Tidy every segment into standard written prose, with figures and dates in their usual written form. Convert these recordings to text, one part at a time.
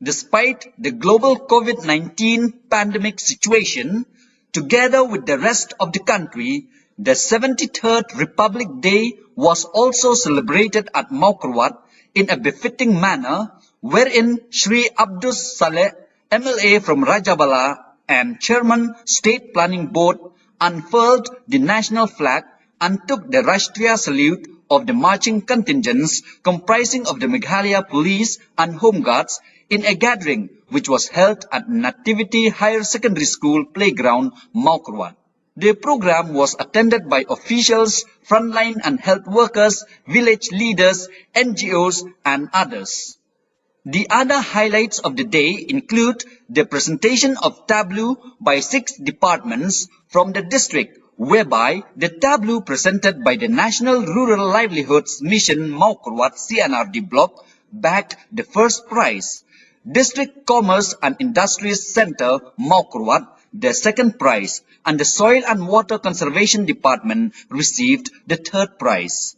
Despite the global COVID-19 pandemic situation, together with the rest of the country, the 73rd Republic Day was also celebrated at Mawkyrwat in a befitting manner, wherein Shri Salleh, M.L.A. from Rajabala and Chairman State Planning Board unfurled the national flag and took the Rashtriya salute of the marching contingents comprising of the Meghalaya Police and Home Guards in a gathering which was held at Nativity Higher Secondary School playground, Mawkyrwat. The program was attended by officials, frontline and health workers, village leaders, NGOs and others. The other highlights of the day include the presentation of tableau by 6 departments from the district, whereby the tableau presented by the National Rural Livelihoods Mission Mawkyrwat C&RD Block bagged the first prize. District Commerce and Industries Center Mawkyrwat the second prize, and the Soil and Water Conservation Department received the third prize.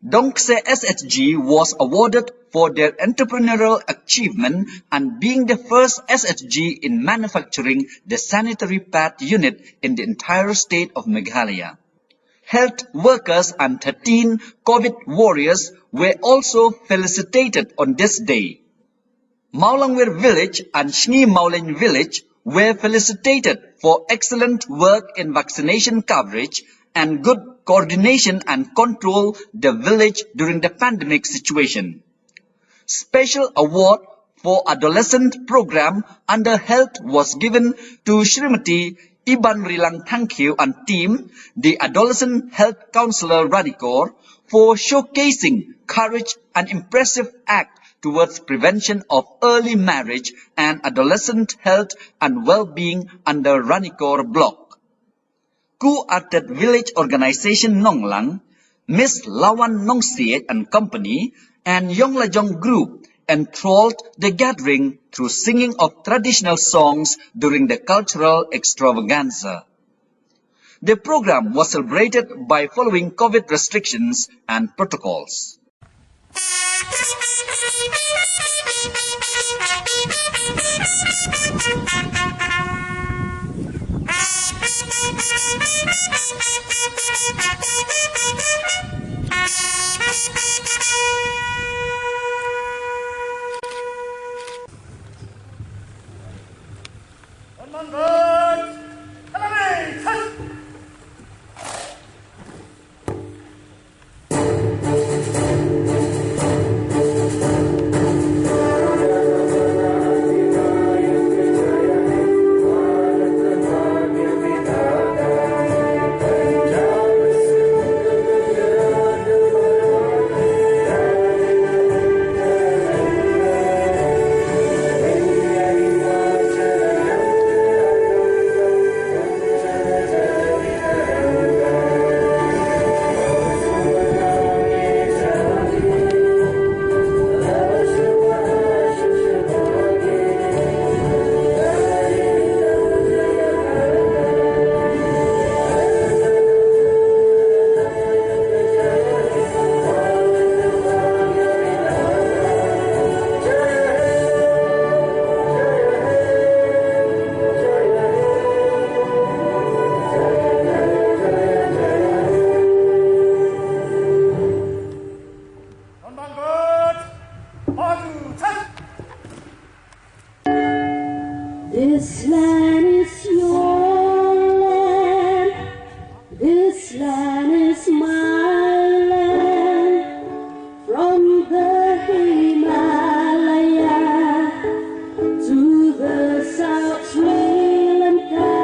Dongkseh SHG was awarded for their entrepreneurial achievement and being the first SHG in manufacturing the sanitary pad unit in the entire state of Meghalaya. Health workers and 13 COVID warriors were also felicitated on this day. Mawlangwir village and Shngi Mawlein village were felicitated for excellent work in vaccination coverage and good coordination and control the village during the pandemic situation. Special award for Adolescent Programme under Health was given to Shrimati Ibanrilang Thangkhiew and Team, the Adolescent Health Counselor Ranikor, for showcasing courage and impressive act towards prevention of early marriage and adolescent health and well-being under Ranikor Block. Co-arted village organization Nonglang, Miss Lawan Nongsiej and Company, and Ionglajong Group enthralled the gathering through singing of traditional songs during the cultural extravaganza. The program was celebrated by following COVID restrictions and protocols. This land is your land, this land is my land, from the Himalaya to the South Sri Lanka,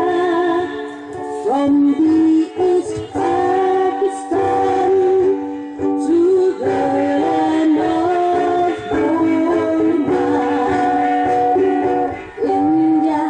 from the East Pakistan to the land of Burma. India,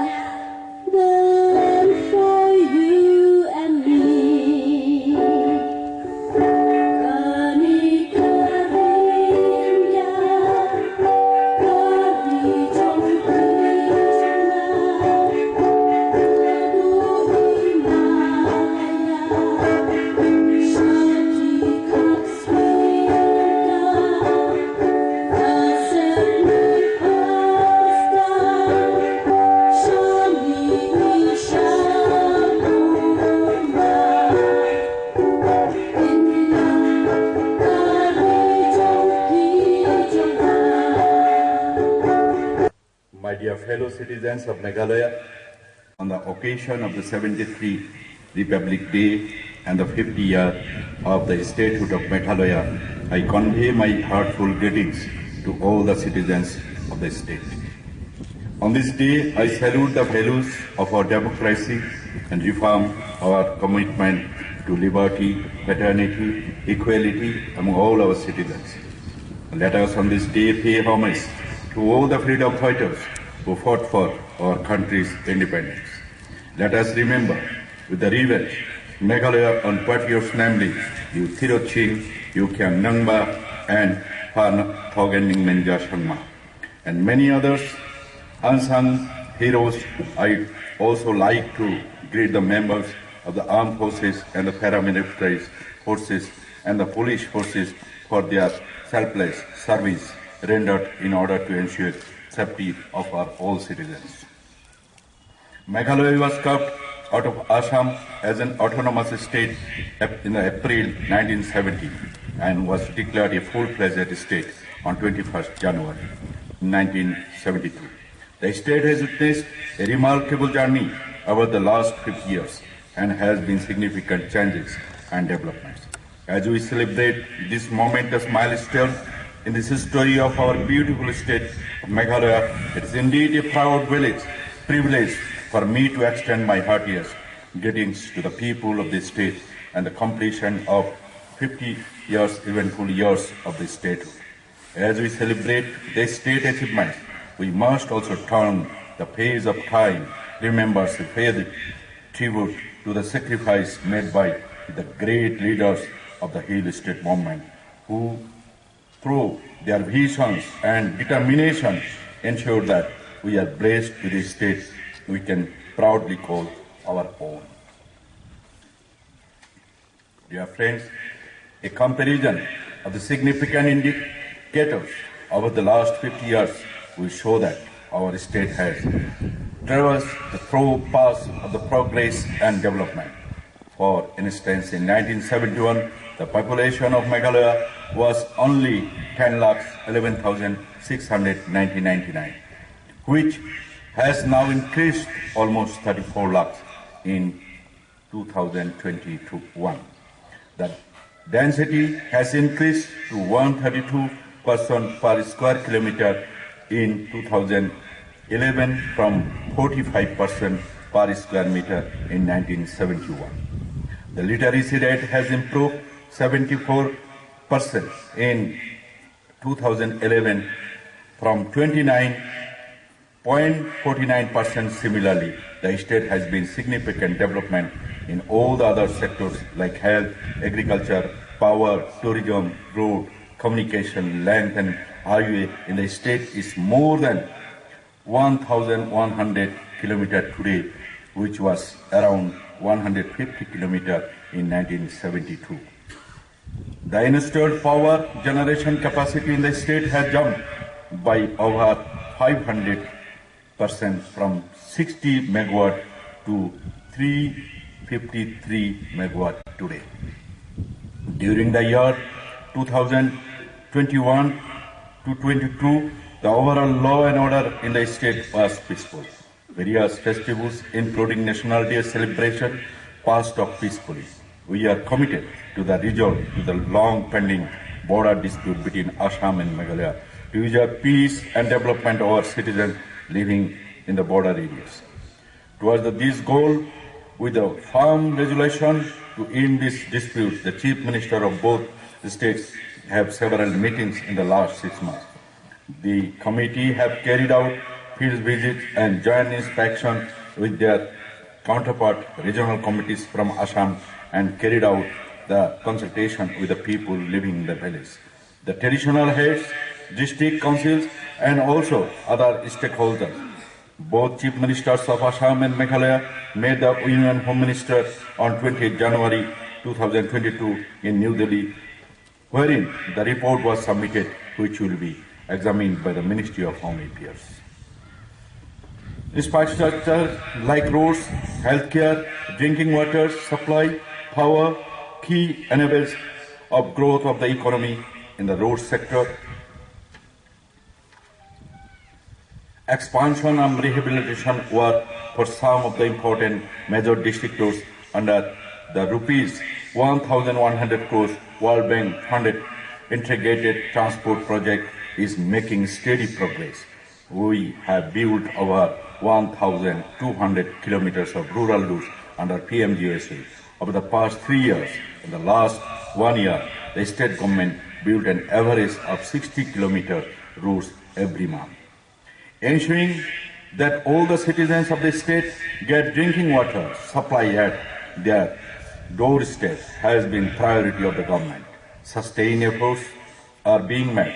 my dear fellow citizens of Meghalaya, on the occasion of the 73th Republic Day and the 50th year of the Statehood of Meghalaya, I convey my heartfelt greetings to all the citizens of the state. On this day, I salute the values of our democracy and reaffirm our commitment to liberty, fraternity, equality among all our citizens. Let us on this day pay homage to all the freedom fighters who fought for our country's independence. Let us remember with the reverence Meghalaya and patriots, namely Yu Thiroching, Yu Kyang Nangba, and Pan Thogen Ningmenja Shangma, and many others unsung heroes. I also like to greet the members of the armed forces and the paramilitary forces and the police forces for their selfless service rendered in order to ensure safety of our all citizens. Meghalaya was carved out of Assam as an autonomous state in April 1970 and was declared a full-fledged state on 21st January 1972. The state has witnessed a remarkable journey over the last 50 years and has been significant changes and developments. As we celebrate this momentous milestone in this history of our beautiful state of Meghalaya, it is indeed a proud privilege for me to extend my heartiest greetings to the people of this state and the completion of 50 years, eventful years of the statehood. As we celebrate the state achievements, we must also turn the page of time, remember to pay the tribute to the sacrifice made by the great leaders of the Hill State movement, who, through their visions and determination, ensured that we are blessed with a state we can proudly call our own. Dear friends, a comparison of the significant indicators over the last 50 years will show that our state has traversed the through paths of the progress and development. For instance, in 1971, the population of Meghalaya was only 10,11,699, which has now increased almost 34 lakhs in 2021. The density has increased to 132 person per square kilometer in 2011 from 45% per square meter in 1971. The literacy rate has improved 74% in 2011 from 29.49%. Similarly, the state has been significant development in all the other sectors like health, agriculture, power, tourism, road, communication, land and highway in the state is more than 1,100 kilometers today, which was around 150 kilometers in 1972. The installed power generation capacity in the state has jumped by over 500% from 60 megawatt to 353 megawatt today. During the year 2021 to 22, the overall law and order in the state was peaceful. Various festivals, including National Day celebration, passed off peacefully. We are committed to the resolve to the long-pending border dispute between Assam and Meghalaya to ensure peace and development of our citizens living in the border areas. Towards this goal, with a firm resolution to end this dispute, the Chief Minister of both the states have several meetings in the last 6 months. The committee have carried out field visits and joint inspection with their counterpart regional committees from Assam and carried out the consultation with the people living in the village. The traditional heads, district councils and also other stakeholders. Both Chief Ministers of Assam and Meghalaya met the Union Home Minister on 20 January 2022 in New Delhi, wherein the report was submitted, which will be examined by the Ministry of Home Affairs. Infrastructure like roads, healthcare, drinking water supply, power, key enablers of growth of the economy in the road sector. expansion and rehabilitation work for some of the important major district roads under the rupees 1,100 crores World Bank funded integrated transport project is making steady progress. We have built over 1,200 kilometers of rural routes under PMGSA. Over the past 3 years, in the last 1 year, the state government built an average of 60 kilometer routes every month. Ensuring that all the citizens of the state get drinking water supply at their doorstep has been priority of the government. Sustained efforts are being made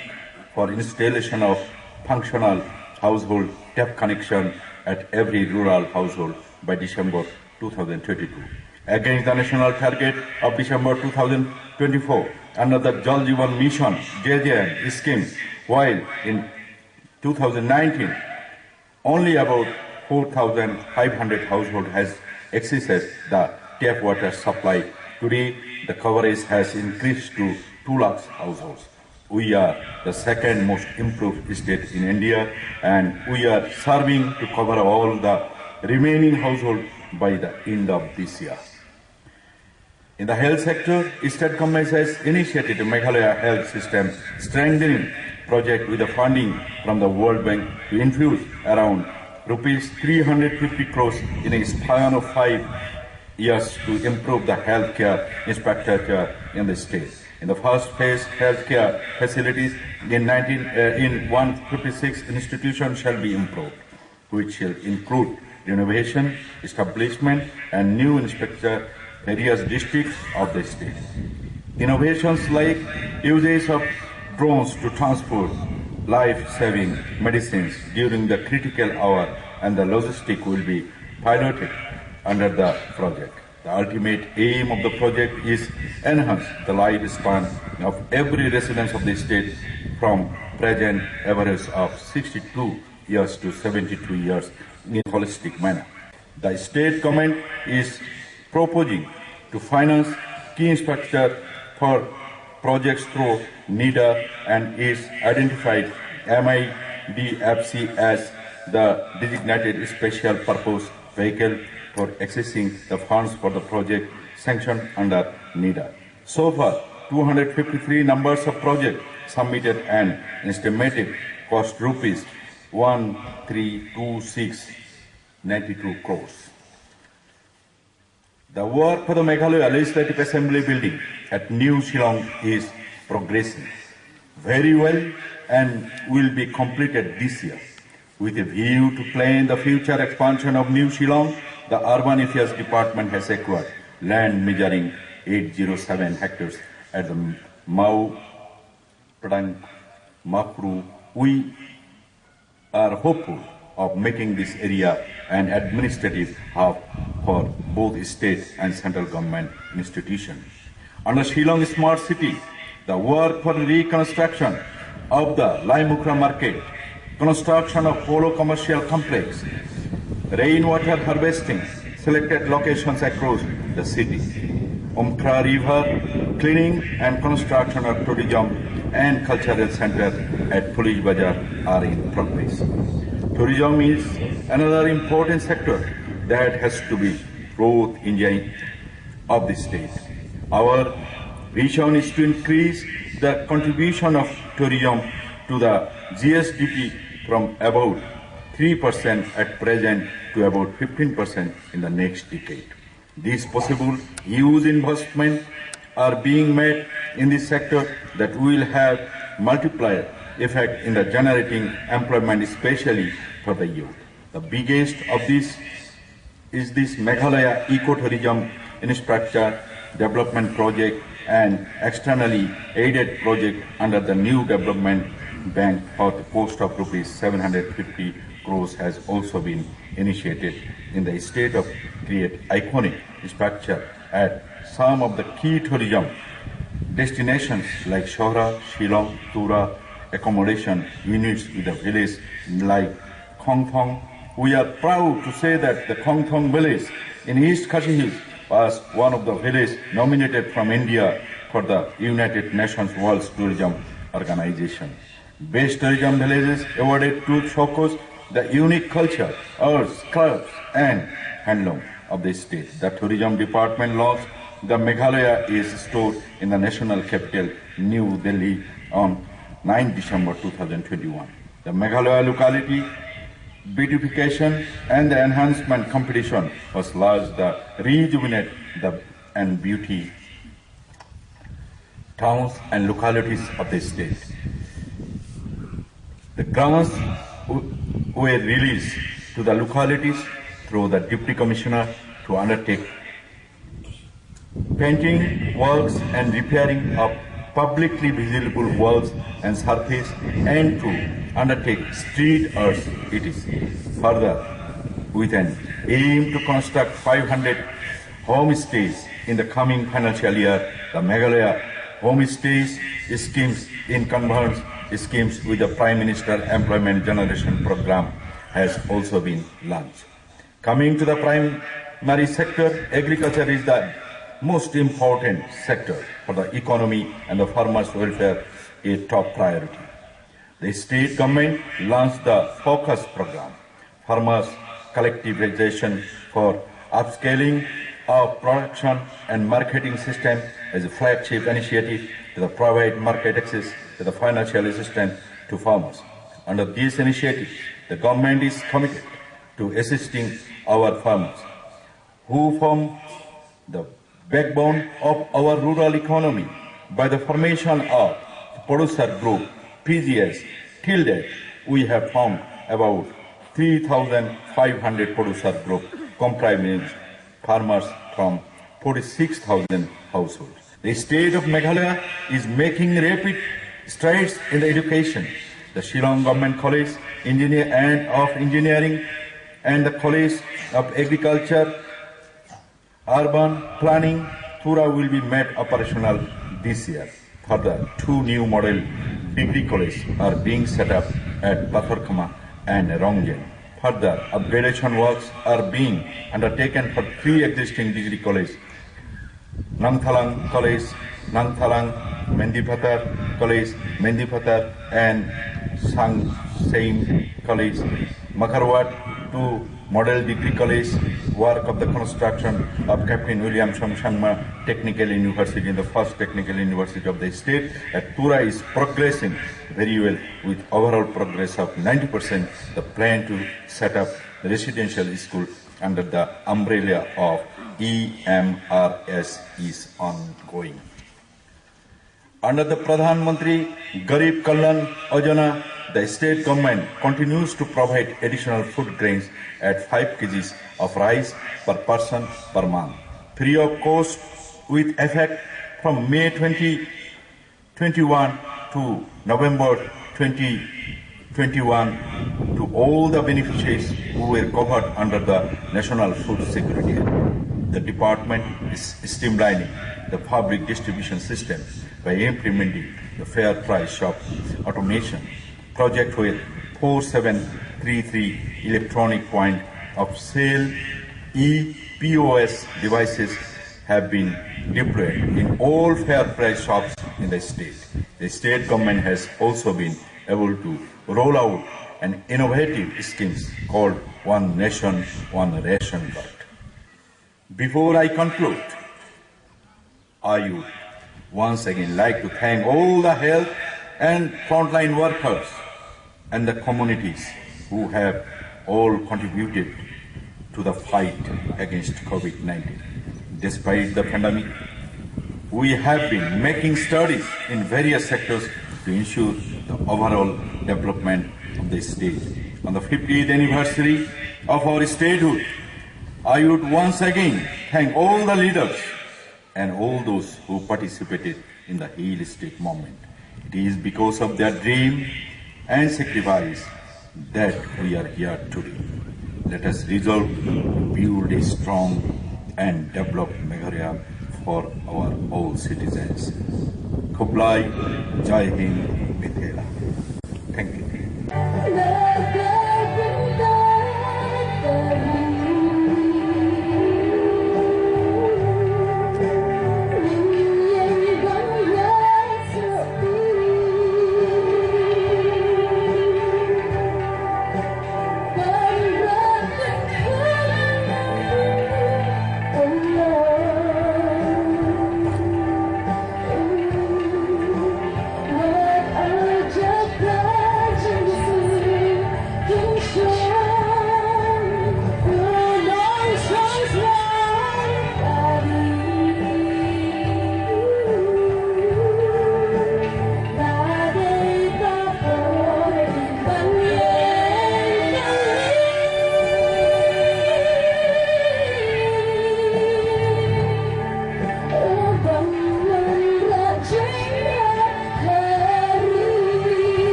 for installation of functional household tap connection at every rural household by December 2022. Against the national target of December 2024 under the Jal Jeevan Mission JJM scheme, while in 2019 only about 4,500 households has accessed the tap water supply. Today, the coverage has increased to 2 lakh households. We are the second most improved state in India, and we are serving to cover all the remaining households by the end of this year. In the health sector, state government has initiated the Meghalaya Health System Strengthening Project with the funding from the World Bank to infuse around rupees 350 crores in a span of 5 years to improve the healthcare infrastructure in the state. In the first phase, healthcare facilities in 156 institutions shall be improved, which shall include renovation, establishment, and new infrastructure various districts of the state. Innovations like usage of drones to transport life-saving medicines during the critical hour and the logistic will be piloted under the project. The ultimate aim of the project is enhance the lifespan of every resident of the state from present average of 62 years to 72 years in a holistic manner. The state government is proposing to finance key infrastructure for projects through NIDA and is identified MIDFC as the designated special purpose vehicle for accessing the funds for the project sanctioned under NIDA. So far, 253 numbers of projects submitted and estimated cost rupees 1,326.92 crores. The work for the Meghalaya Legislative Assembly building at New Shillong is progressing very well and will be completed this year. With a view to plan the future expansion of New Shillong, the Urban Affairs Department has acquired land measuring 807 hectares at the Mawkyrwat. We are hopeful of making this area an administrative hub for both state and central government institutions. Under Shillong Smart City, the work for reconstruction of the Laimukra market, construction of Polo Commercial Complex, rainwater harvesting, selected locations across the city, Umtra River, cleaning and construction of tourism and cultural center at Police Bazaar are in progress. Tourism is another important sector that has to be growth engine of the state. Our vision is to increase the contribution of tourism to the GSDP from about 3% at present to about 15% in the next decade. These possible huge investments are being made in this sector that will have multiplier effect in the generating employment, especially for the youth. The biggest of this is this Meghalaya ecotourism infrastructure development project and externally aided project under the new development bank for the cost of rupees 750 crores has also been initiated in the state of create iconic structure at some of the key tourism destinations like Shohra, Shillong, Tura, accommodation units with a village like Khongthong. We are proud to say that the Khongthong village in East Khasi Hills was one of the villages nominated from India for the United Nations World Tourism Organization. Best tourism villages awarded to showcase the unique culture, arts, crafts, and handloom of the state. The Tourism Department launched the Meghalaya is stored in the national capital, New Delhi, on 9 December 2021. The Meghalaya locality beautification and the enhancement competition was launched to rejuvenate and beauty towns and localities of the state. The grants were released to the localities through the Deputy Commissioner to undertake painting works and repairing of publicly visible walls and surface and to undertake street arts etc. Further, with an aim to construct 500 homestays in the coming financial year, the Meghalaya homestays schemes in convergence schemes with the Prime Minister Employment Generation Programme has also been launched. Coming to the primary sector, agriculture is the most important sector for the economy and the farmers' welfare a top priority. The state government launched the Focus Program, Farmers Collectivization for Upscaling of Production and Marketing System as a flagship initiative to provide market access to the financial assistance to farmers. Under this initiative, the government is committed to assisting our farmers, who form the backbone of our rural economy by the formation of the producer group PGS. Till date, we have formed about 3,500 producer group comprising farmers from 46,000 households. The state of Meghalaya is making rapid strides in the education. The Shillong Government College of Engineering and the College of Agriculture Urban Planning, Tura will be made operational this year. Further, 2 new model degree colleges are being set up at Patharkhama and Rongjeng. Further, upgradation works are being undertaken for 3 existing degree colleges: Nongthalang College, Nongthalang, Mendiphatar College, Mendiphatar, and Sangseim College. Mawkyrwat 2 Model Degree College, work of the construction of Captain William Shamshangma Technical University, the first technical university of the state at Tura, is progressing very well with overall progress of 90%. The plan to set up the residential school under the umbrella of EMRS is ongoing. Under the Pradhan Mantri Garib Kalyan Yojana, the state government continues to provide additional food grains at 5 kgs of rice per person per month, free of cost, with effect from May 2021 to November 2021 to all the beneficiaries who were covered under the National Food Security Act. The department is streamlining the public distribution system by implementing the fair price shop automation project with 4733 electronic point of sale EPOS devices have been deployed in all fair price shops in the state. The state government has also been able to roll out an innovative scheme called One Nation, One Ration Card. Before I conclude, I would once again like to thank all the health and frontline workers and the communities who have all contributed to the fight against COVID-19. Despite the pandemic, we have been making studies in various sectors to ensure the overall development of the state. On the 50th anniversary of our statehood, I would once again thank all the leaders and all those who participated in the Hill State movement. It is because of their dream and sacrifice that we are here today. Let us resolve to build a strong and developed Meghalaya for our all citizens. Kublai, Jai Hind, Mithila. Thank you.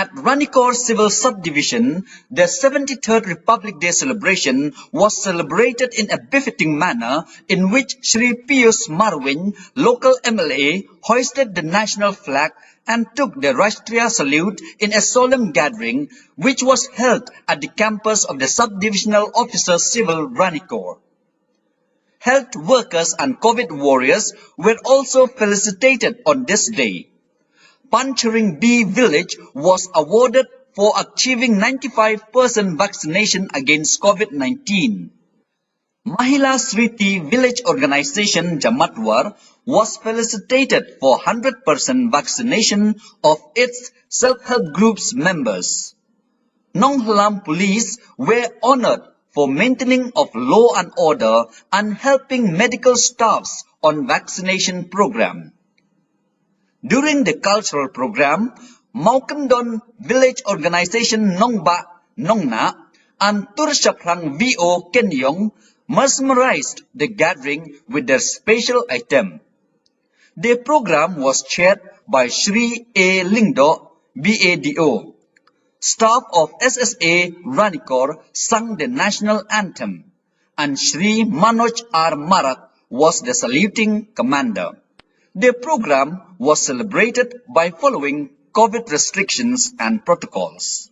At Ranikor Civil Subdivision, the 73rd Republic Day celebration was celebrated in a befitting manner in which Shri Pius Marwin, local M.L.A, hoisted the national flag and took the Rashtriya salute in a solemn gathering which was held at the campus of the Subdivisional Officer Civil Ranikor. Health workers and COVID warriors were also felicitated on this day. Pancharing B village was awarded for achieving 95% vaccination against COVID-19. Mahila Sriti village organization Jamatwar was felicitated for 100% vaccination of its self-help group's members. Nonglang police were honored for maintaining of law and order and helping medical staffs on vaccination program. During the cultural program, Mawkyrwat village organization Nongba, Nongna, and Turshaprang VO Kenyong mesmerized the gathering with their special item. The program was chaired by Shri A. Lingdo, BADO. Staff of SSA Ranikor sang the national anthem, and Shri Manoj R. Marak was the saluting commander. The program was celebrated by following COVID restrictions and protocols.